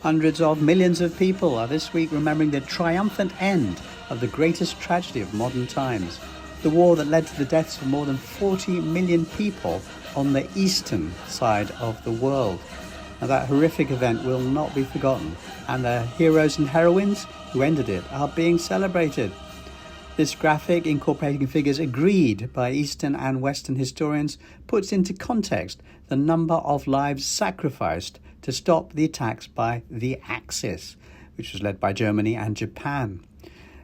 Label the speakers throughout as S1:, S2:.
S1: Hundreds of millions of people are this week remembering the triumphant end of the greatest tragedy of modern times, the war that led to the deaths of more than 40 million people on the eastern side of the world. Now, that horrific event will not be forgotten, and the heroes and heroines who ended it are being celebrated. This graphic, incorporating figures agreed by Eastern and Western historians, puts into context the number of lives sacrificed to stop the attacks by the Axis, which was led by Germany and Japan.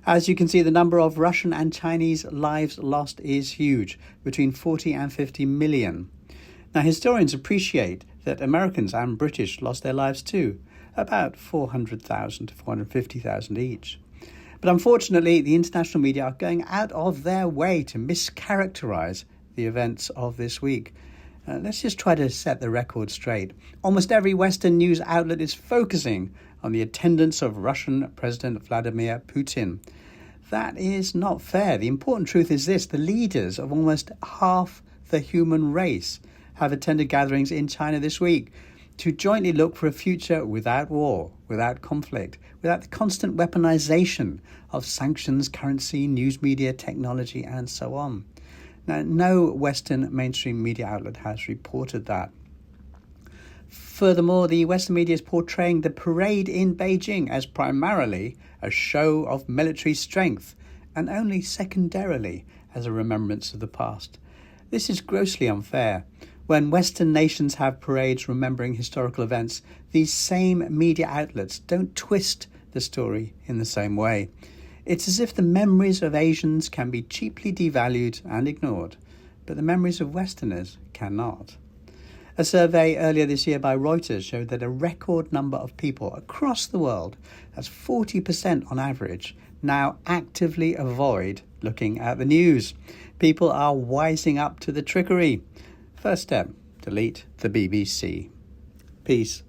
S1: As you can see, the number of Russian and Chinese lives lost is huge, between 40 and 50 million. Now, historians appreciate that Americans and British lost their lives too, about 400,000 to 450,000 each. But unfortunately, the international media are going out of their way to mischaracterize the events of this week. Let's just try to set the record straight. Almost every Western news outlet is focusing on the attendance of Russian President Vladimir Putin. That is not fair. The important truth is this: the leaders of almost half the human race have attended gatherings in China this week to jointly look for a future without war, without conflict, without the constant weaponization of sanctions, currency, news media, technology, and so on. Now, no Western mainstream media outlet has reported that. Furthermore, the Western media is portraying the parade in Beijing as primarily a show of military strength and only secondarily as a remembrance of the past. This is grossly unfair. When Western nations have parades remembering historical events, these same media outlets don't twist the story in the same way. It's as if the memories of Asians can be cheaply devalued and ignored, but the memories of Westerners cannot. A survey earlier this year by Reuters showed that a record number of people across the world, that's 40% on average, now actively avoid looking at the news. People are wising up to the trickery. First step, delete the BBC. Peace.